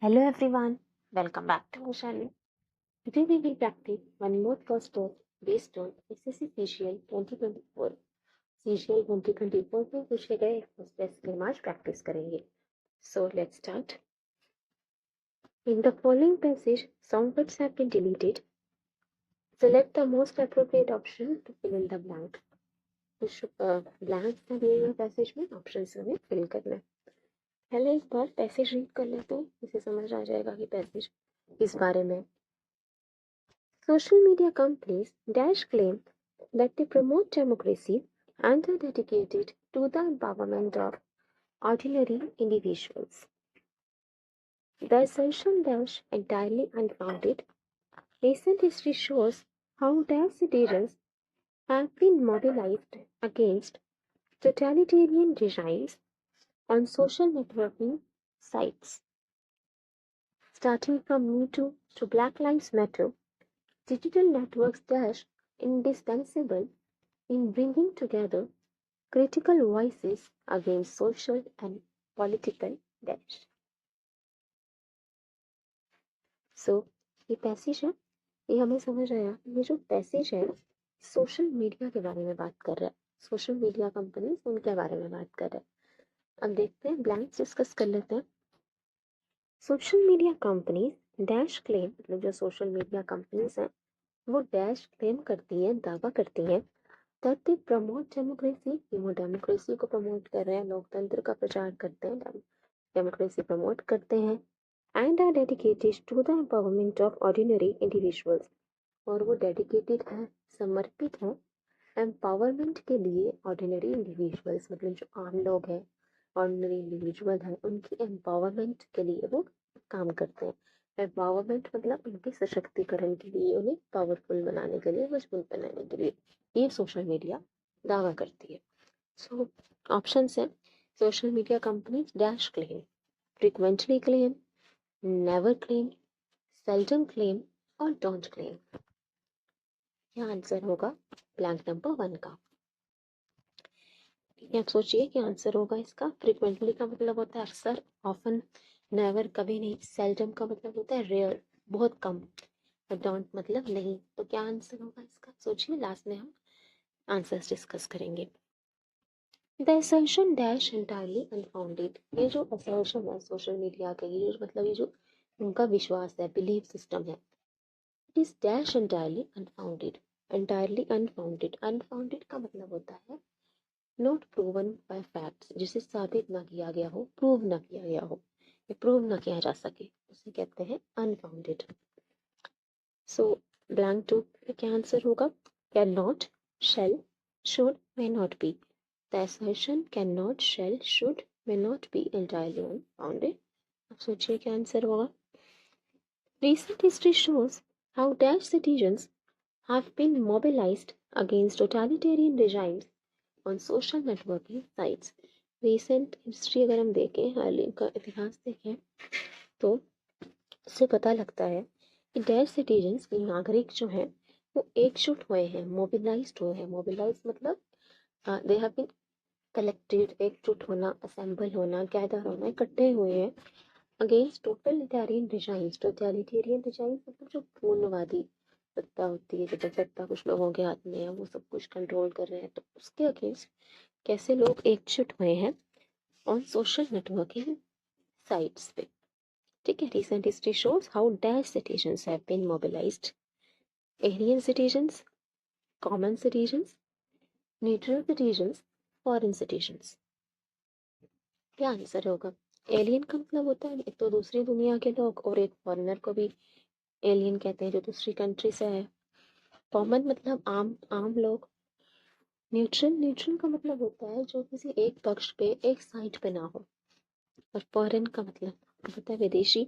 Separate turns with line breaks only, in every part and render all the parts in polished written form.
Hello everyone, welcome back to our channel. Today we will practice one more crossword based on SSC CGL 2024. CGL 2024 में पूछे गए उस test के आज practice करेंगे. So let's start. In the following passage, some words have been deleted. Select the most appropriate option to fill in the blank. कुछ blanks हैं दिए हुए पैसेज में, ऑप्शंस हमें फिल करना है. पहले एक बार पैसेज रीड कर लेते हैं, इसे समझ आ जाएगा कि पैसेज किस बारे में. Social media companies dash claim that they promote democracy and are dedicated to the empowerment of ordinary individuals. The assertion dash entirely unfounded. Recent history shows how dash citizens have been mobilized against totalitarian regimes on social networking sites. Starting from Me Too to Black Lives Matter, digital networks dash indispensable in bringing together critical voices against social and political dash. So, ये passage है, ये हमें समझ आया. ये जो passage है social media के बारे में बात कर रहा है. सोशल मीडिया कंपनीज उनके बारे में बात कर रहा है. अब देखते हैं, ब्लैंक्स डिस्कस कर लेते हैं. Social media companies dash claim, मतलब जो सोशल मीडिया कंपनीज हैं वो डैश क्लेम करती हैं, दावा करती हैं that they promote democracy, कि वो डेमोक्रेसी को प्रमोट कर रहे हैं, लोकतंत्र का प्रचार करते हैं, डेमोक्रेसी प्रमोट करते हैं, and are dedicated to the empowerment of ordinary individuals, और वो डेडिकेटेड है, समर्पित है एम्पावरमेंट के लिए ऑर्डिनरी इंडिविजुअल्स, मतलब जो आम लोग हैं, ऑर्डिनरी इंडिविजुअल हैं, उनकी एम्पावरमेंट के लिए वो काम करते हैं. एम्पावरमेंट मतलब उनके सशक्तिकरण के लिए, उन्हें पावरफुल बनाने के लिए, मजबूत बनाने के लिए ये सोशल मीडिया दावा करती है. सो ऑप्शन है, social media companies dash claim, frequently claim, never claim, seldom claim और डोंट क्लेम. क्या आंसर होगा ब्लैंक नंबर 1 का. ठीक है, आप सोचिए क्या आंसर होगा इसका. फ्रीक्वेंटली का मतलब होता है अक्सर, ऑफन. नेवर कभी नहीं. सेल्डम का मतलब होता है रेयर, बहुत कम. डोंट मतलब नहीं. तो क्या आंसर होगा इसका, सोचिए. लास्ट में हम आंसर्स डिस्कस करेंगे. The assertion dash entirely unfounded, ये जो असर्शन है सोशल मीडिया का, ये जो मतलब ये जो उनका विश्वास है, बिलीफ सिस्टम है, it is dash entirely unfounded. Entirely unfounded, unfounded का मतलब होता है नॉट प्रूवन बाय फैक्ट्स, जिसे साबित ना किया गया हो, प्रूव ना किया गया हो, या प्रूव ना किया जा सके, उसे कहते हैं अनफाउंडेड. सो ब्लैंक 2 क्या आंसर होगा. Cannot, shall, should, may not be. The assertion cannot, shall, should, may not be entirely unfounded. अब सोचिए क्या आंसर होगा. Recent history shows how dash citizens have been mobilized against totalitarian regimes on social networking sites. Recent history अगर हम देखें, हाल ही का इतिहास देखें, तो इससे पता लगता है कि डैश सिटीजन्स, नागरिक जो हैं वो एकजुट हुए हैं, मोबिलाइज्ड हुए हैं. मोबिलाइज मतलब दे हैव बीन कलेक्टेड, एकजुट होना, असेंबल होना, गैदर होना, इकट्ठे हुए हैं against totalitarian regimes. Totalitarian regimes मतलब जो पूर्णवादी सत्ता होती है, जब सत्ता कुछ लोगों के हाथ में है, वो सब कुछ कंट्रोल कर रहे हैं, तो उसके अगेंस्ट कैसे लोग एकजुट हुए हैं ऑन सोशल नेटवर्किंग साइट्स पे. ठीक है. Recent history shows how dash citizens have been mobilised. Alien citizens, common citizens, neutral citizens, foreign citizens. क्या आंसर होगा. एलियन का मतलब होता है एक तो दूसरी दुनिया के लोग, और एक फॉरेनर को भी एलियन कहते हैं जो दूसरी कंट्री से है. कॉमन मतलब आम आम लोग. न्यूट्रल, न्यूट्रल का मतलब होता है जो किसी एक पक्ष पे, एक साइड पे ना हो. और फॉरेन का मतलब होता है विदेशी.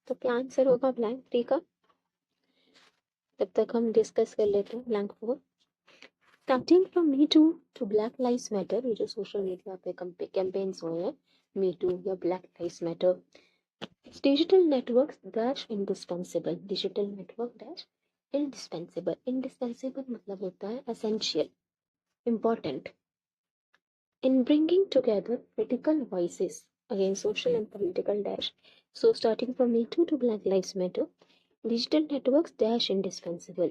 तो क्या आंसर होगा ब्लैंक 3 का. तब तक हम डिस्कस कर लेते हैं blank 4. Starting from Me Too Black Lives Matter, ये जो सोशल मीडिया पे कैंपेन्स हुए हैं, मी टू या Black Lives Matter. Digital network dash indispensable, digital network dash indispensable. Indispensable मतलब होता है essential, important. In bringing together critical voices against social and political dash, So starting from Me Too to Black Lives Matter, digital networks dash indispensable.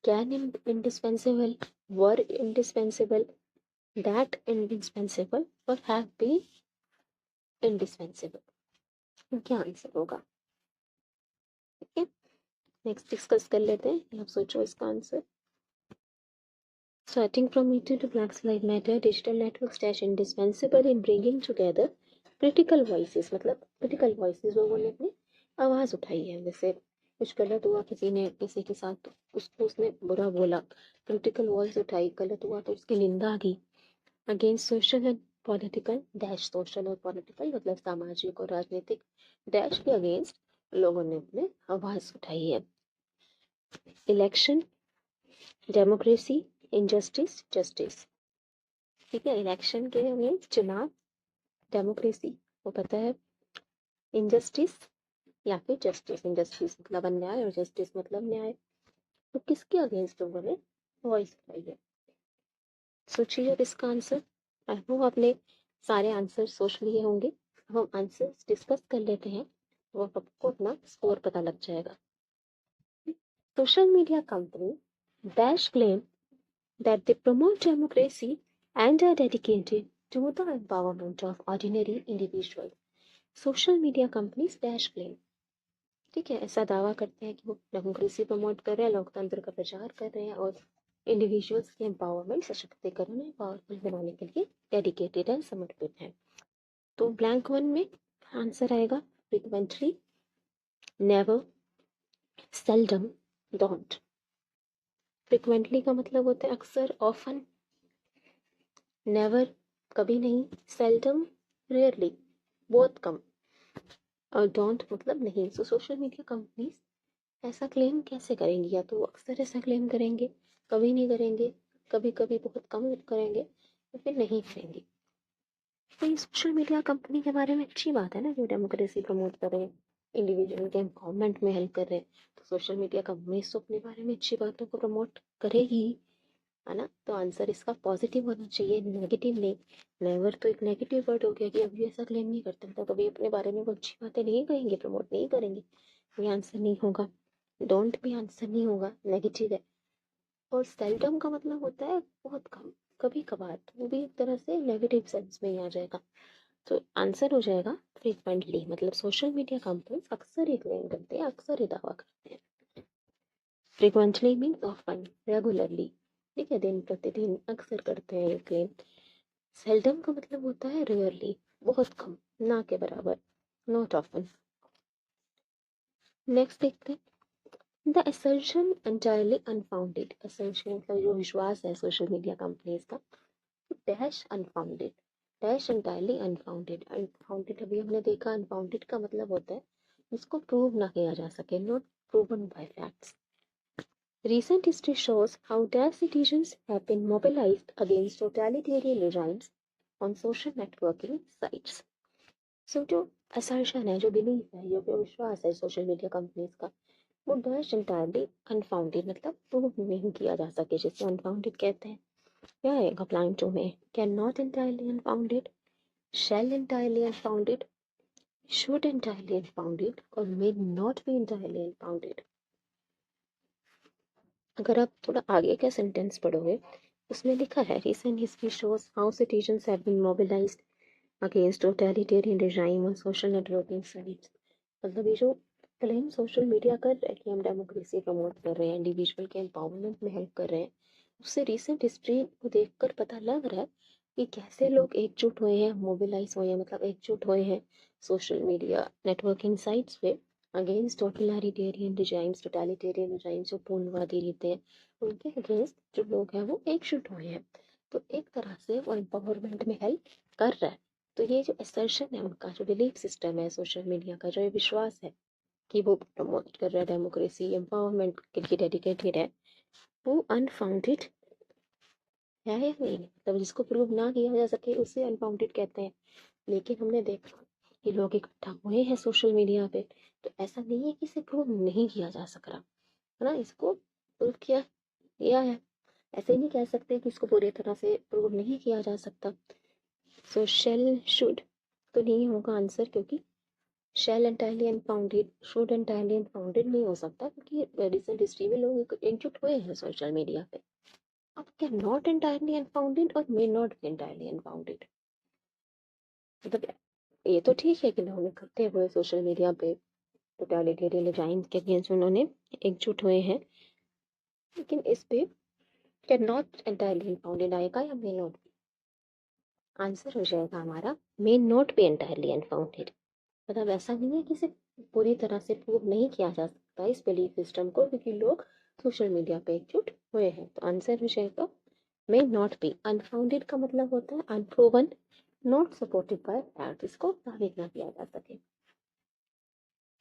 Can indispensable, were indispensable, that indispensable, or have been indispensable. क्या answer होगा? ठीक है, next discuss कर लेते हैं, आप सोचो इसका answer. Starting from Me Too to Black Lives Matter, digital networks dash indispensable in bringing together critical voices. मतलब critical voices लोगों ने अपनी आवाज़ उठाई है. जैसे कुछ गलत हुआ, किसी ने किसी के साथ, तो उसको उसने बुरा बोला, क्रिटिकल वॉइस उठाई. गलत हुआ तो उसकी निंदा की. Against social and political dash, social और पॉलिटिकल मतलब सामाजिक और राजनीतिक डैश के अगेंस्ट लोगों ने अपने आवाज़ उठाई है. Election, democracy, injustice, justice. ठीक है, इलेक्शन के अगेंस्ट चुनाव, डेमोक्रेसी वो पता है, इनजस्टिस या फिर जस्टिस. इनजस्टिस मतलब अन्याय और जस्टिस मतलब न्याय. तो किसके अगेंस्ट लोगों ने वॉइस उठाई है? सोचिए अब इसका आंसर. आई होप आपने सारे आंसर सोच लिए होंगे. हम आंसर डिस्कस कर लेते हैं तो आपको अपना स्कोर पता लग जाएगा. Social media company dash claim that they promote democracy and are dedicated to the empowerment of ordinary individuals. Social media companies dash claim. ठीक है, ऐसा दावा करते हैं कि वो डेमोक्रेसी प्रमोट कर रहे हैं, लोकतंत्र का प्रचार कर रहे हैं और इंडिविजुअल्स के एम्पावरमेंट, सशक्तिकरण और पावरफुल बनाने के लिए डेडिकेटेड है, समर्पित है. तो ब्लैंक वन में आंसर आएगा frequently, never, seldom, don't. Frequently का मतलब होता है अक्सर, ऑफन, नेवर कभी नहीं, सेल्डम रेयरली बहुत कम, और डोंट मतलब नहीं. सो सोशल मीडिया कंपनीज ऐसा क्लेम कैसे करेंगी? या तो अक्सर ऐसा क्लेम करेंगे, कभी नहीं करेंगे, कभी कभी बहुत कम करेंगे, या फिर नहीं करेंगे. तो ये सोशल मीडिया कंपनी के बारे में अच्छी बात है ना, जो डेमोक्रेसी प्रमोट कर रहे हैं, इंडिविजुअल के एम्पावरमेंट में हेल्प कर रहे हैं. तो सोशल मीडिया कंपनीज तो अपने बारे में अच्छी बातों को प्रमोट करेगी, है ना. तो आंसर इसका पॉजिटिव होना चाहिए, नेगेटिव नहीं. नेवर तो एक नेगेटिव वर्ड हो गया कि अभी ऐसा क्लेम नहीं करते, तो कभी अपने बारे में वो अच्छी बातें नहीं कहेंगे, प्रमोट नहीं करेंगे. ये आंसर नहीं होगा. डोंट भी आंसर नहीं होगा, नेगेटिव है. और सेल्डम का मतलब होता है बहुत कम, कभी कभार, तो वो भी एक तरह से नेगेटिव सेंस में ही आ जाएगा. तो आंसर हो जाएगा फ्रीक्वेंटली. मतलब सोशल मीडिया कंपनीज अक्सर ही क्लेम करते हैं, अक्सर ही दावा करते हैं. Frequently means often, regularly. ठीक है, दिन प्रतिदिन अक्सर करते हैं ये क्लेम. सेल्डम का मतलब होता है रेयरली, बहुत कम, ना के बराबर, नॉट ऑफन. नेक्स्ट देखते हैं. The assertion entirely unfounded. Assertion मतलब जो विश्वास है सोशल मीडिया कंपनीज का, dash unfounded, dash entirely unfounded. Unfounded अभी हमने देखा, अनफाउंडेड का मतलब होता है जिसको प्रूव ना किया जा सके, not proven by facts. Recent history shows how Dutch citizens have been mobilized against totalitarian regimes on social networking sites. So जो assertion है, जो belief है, जो विश्वास है सोशल मीडिया कंपनीज का, वो डैश entirely unfounded मतलब प्रूव नहीं किया जा सके, जिसे अनफाउंडेड कहते हैं. क्या आएगा प्लान टू में? Can not entirely unfounded, shall entirely unfounded, should entirely unfounded और may not be entirely unfounded. अगर आप थोड़ा आगे का सेंटेंस पढ़ोगे, उसमें लिखा है recent history shows how citizens have been mobilised against totalitarian regime और सोशल नेटवर्किंग साइट्स. मतलब ये जो क्लेम सोशल मीडिया कर रहे हैं कि हम डेमोक्रेसी प्रमोट कर रहे हैं, इंडिविजुअल के एम्पावरमेंट में हेल्प कर रहे हैं, उससे रिसेंट हिस्ट्री को देखकर पता लग रहा है कि कैसे लोग एकजुट हुए हैं, मोबिलाइज हुए हैं, मतलब एकजुट हुए हैं सोशल मीडिया नेटवर्किंग साइट्स पे अगेंस्ट टोटलिटेरियन रिजाइम्स जो पूर्णवादी रहते हैं, उनके अगेंस्ट जो लोग हैं वो एकजुट हुए हैं. तो एक तरह से वो एम्पावरमेंट में हेल्प कर रहा है. तो ये जो असर्शन है उनका, जो बिलीफ सिस्टम है सोशल मीडिया का, जो ये विश्वास है कि वो प्रमोट कर रहा है डेमोक्रेसी, एम्पावरमेंट के लिए डेडिकेटेड है, वो अनफाउंडेड है या नहीं? मतलब जिसको प्रूव ना किया जा सके उसे अनफाउंडेड कहते हैं. लेकिन हमने देखा कि लोग इकट्ठा हुए हैं सोशल मीडिया पे, तो ऐसा नहीं है कि इसे प्रूव नहीं किया जा सक रहा, है ना. इसको प्रूव किया है. ऐसे नहीं कह सकते कि इसको पूरी तरह से प्रूव नहीं किया जा सकता. सो शेल शुड तो नहीं होगा आंसर, क्योंकि shall entirely unfounded, should entirely unfounded नहीं हो सकता, क्योंकि रिसेंट हिस्ट्री में लोग एकजुट हुए हैं सोशल मीडिया पे। अब क्या नॉट एंटायरली अनफाउंडेड और मे नॉट बी एंटायरली अनफाउंडेड, मतलब ये तो ठीक है कि लोग इकट्ठे हुए सोशल मीडिया पे टोटलिटेरियन रेजाइम के अगेंस्ट उन्होंने एकजुट हुए हैं, लेकिन इस पे क्या नॉट एंटायरली अनफाउंडेड आएगा या मे नॉट बी? आंसर हो जाएगा हमारा मे नॉट बी एंटायरली अनफाउंडेड। मतलब ऐसा नहीं है कि इसे पूरी तरह से प्रूव नहीं किया जा सकता इस बिलीफ सिस्टम को, क्योंकि लोग सोशल मीडिया पे एकजुट हुए हैं। तो आंसर हो जाएगा मे नॉट बी। अनफाउंडेड का मतलब होता है unproven, not supported by fact, इसको साबित ना किया जा सके।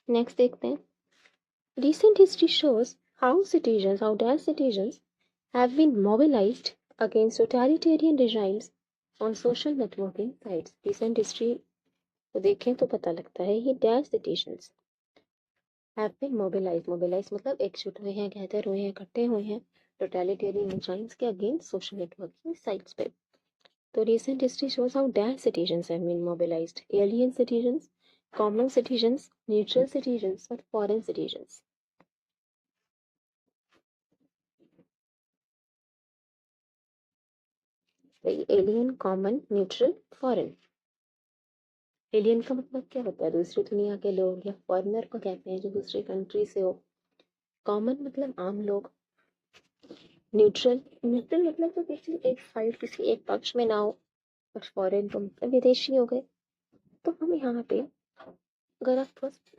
नेक्स्ट देखते हैं, recent history shows how Danish citizens have been mobilized against totalitarian regimes on social networking sites। recent history को देखें तो पता लगता है ये Danish citizens have been mobilized मतलब एकजुट हुए हैं, गैदर हुए हैं, इकट्ठे हुए हैं टोटलिटेरियन regimes के अगेंस्ट सोशल नेटवर्किंग साइट्स पे। तो recent history shows how Danish citizens have been mobilized, alien citizens, common citizens, neutral citizens और foreign citizens। Alien, common, neutral, foreign. Alien का मतलब क्या होता है? दूसरी दुनिया के लोग, या फॉरेनर को कहते हैं जो दूसरी कंट्री से हो। कॉमन मतलब आम लोग। न्यूट्रल, न्यूट्रल मतलब तो किसी एक साइड, किसी एक पक्ष में ना हो। और फॉरेन तो मतलब विदेशी हो गए। तो हम यहाँ पे अगर आप फर्स्ट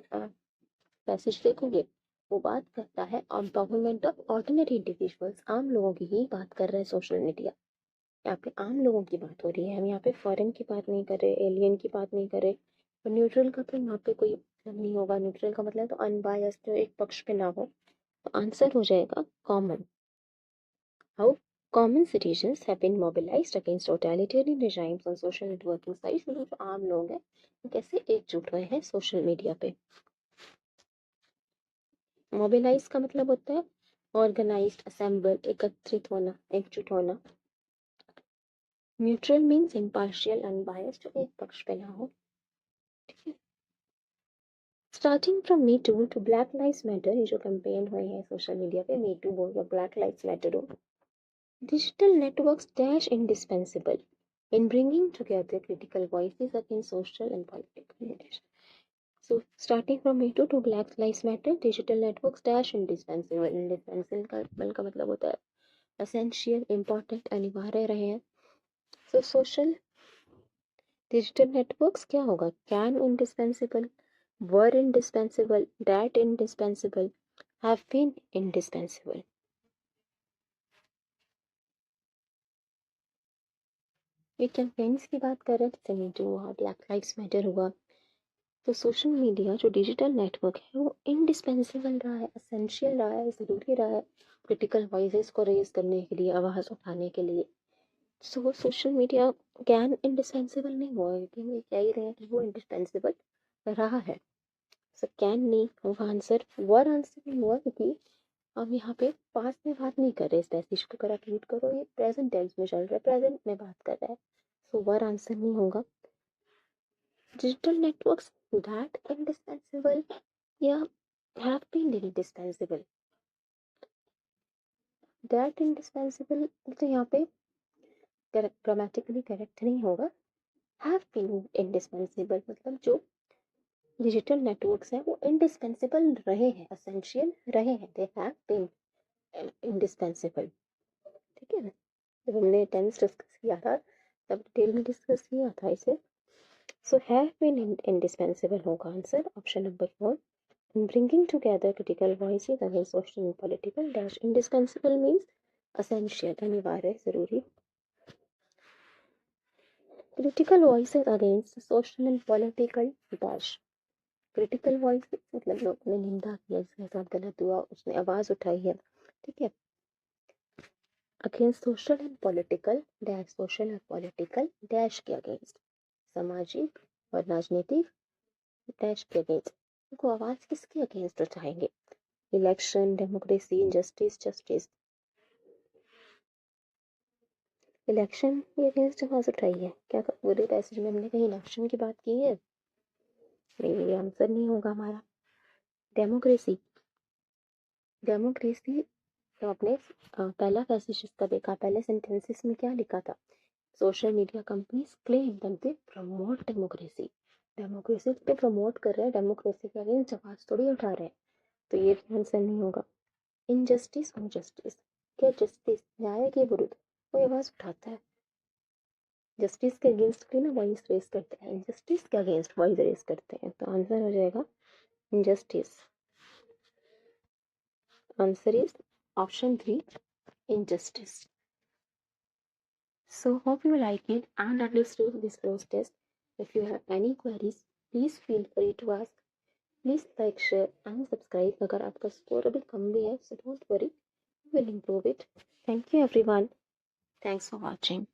पैसेज देखोगे, वो बात करता है एम्पावरमेंट ऑफ ऑर्डिनरी इंडिविजुअल्स, आम लोगों की ही बात कर रहे हैं सोशल मीडिया। यहाँ पे आम लोगों की बात हो रही है, हम यहाँ पे फॉरेन की बात नहीं कर रहे, एलियन की बात नहीं कर रहे। और न्यूट्रल का तो यहाँ पे कोई मतलब नहीं होगा। न्यूट्रल का मतलब तो अनबायस्ड, जो एक पक्ष पे ना हो। तो आंसर हो जाएगा common. How common citizens have been mobilised against totalitarian regimes on social networking sites, मतलब जो आम लोग हैं वो कैसे एकजुट हुए हैं सोशल मीडिया पे। मोबिलाइज का मतलब होता है ऑर्गेनाइज्ड, असेंबल, एकत्रित होना, एकजुट होना। न्यूट्रल मीन्स इम्पार्शियल, अनबायस्ड, जो एक पक्ष पे ना हो। ठीक है। Starting from Me Too to Black Lives Matter, ये जो कैंपेन हुए हैं सोशल मीडिया पे, मी टू हो या ब्लैक लाइव्स मैटर हो, digital networks dash indispensable in bringing together critical voices against social and political leaders. So, starting from Me Too to Black Lives Matter, digital networks dash indispensable। indispensable का मतलब होता है essential, important, अनिवार्य रहे हैं। So, social digital networks क्या होगा? Can indispensable, were indispensable, that indispensable, have been indispensable। ये कैंपेन्स की बात कर रहे थे, Me Too हुआ, ब्लैक लाइव्स मैटर हुआ। तो सोशल मीडिया जो डिजिटल नेटवर्क है वो इंडिस्पेंसिबल रहा है, असेंशियल रहा है, ज़रूरी रहा है क्रिटिकल वॉइसेस को रेज करने के लिए, आवाज़ उठाने के लिए। सो सोशल मीडिया कैन इंडिस्पेंसिबल नहीं हुआ, लेकिन ये कह ही रहे हैं कि वो इंडिस्पेंसिबल रहा है। सो कैन नहीं होगा आंसर। वर आंसर नहीं हुआ, क्योंकि हम यहाँ पे पास्ट में बात नहीं कर रहे। इस पैसेज को अगर आप रीड करो, ये प्रेजेंट टेंस में चल रहा है, प्रेजेंट में बात कर रहा है। सो वर आंसर नहीं होगा। डिजिटल नेटवर्क्स दैट इंडिस्पेंसिबल या have been indispensable, that indispensable तो यहाँ पे ग्रामेटिकली करेक्ट नहीं होगा। have been indispensable मतलब जो डिजिटल नेटवर्क्स हैं वो इंडिस्पेंसिबल रहे हैं, असेंशियल रहे हैं, they have been indispensable। ठीक है ना, जब हमने टेंस डिस्कस किया था तब डिटेल में डिस्कस किया था इसे। सो हैव बीन indispensable होगा answer, option number 4। Bringing together critical voices against social and political dash indispensable means essential, अनिवार्य, जरूरी। Critical voices against social and political dash, critical voices मतलब लोगों ने निंदा किया, जिसके साथ गलत हुआ उसने आवाज उठाई है। ठीक है। Against social and political dash, social और पॉलिटिकल डैश के अगेंस्ट, सामाजिक और राजनीतिक डैश के अगेंस्ट। उनको आवाज किसके अगेंस्ट उठाएंगे? Election, democracy, justice, justice. Election के अगेंस्ट आवाज उठाई है क्या? पूरे पैसेज में हमने कहीं इलेक्शन की बात की है? नहीं, ये आंसर नहीं होगा हमारा। डेमोक्रेसी, डेमोक्रेसी तो आपने पहला पैसेज इसका देखा, पहले सेंटेंसेस में क्या लिखा था? Social media companies claim that they promote democracy. Democracy तो प्रमोट कर रहे हैं, डेमोक्रेसी के अगेंस्ट आवाज थोड़ी उठा रहे हैं, तो ये आंसर नहीं होगा। इनजस्टिस और जस्टिस, क्या जस्टिस न्याय के विरुद्ध कोई आवाज उठाता है? जस्टिस के अगेंस्ट भी ना वॉइस रेस करते हैं, इनजस्टिस के अगेंस्ट वॉइस रेस करते हैं, तो आंसर हो जाएगा injustice. Answer is option 3, injustice. So hope you like it and understood this first test. If you have any queries, please feel free to ask. Please like, share and subscribe. अगर आपका score अभी कम भी है, so don't worry, we will improve it. Thank you everyone. Thanks for watching.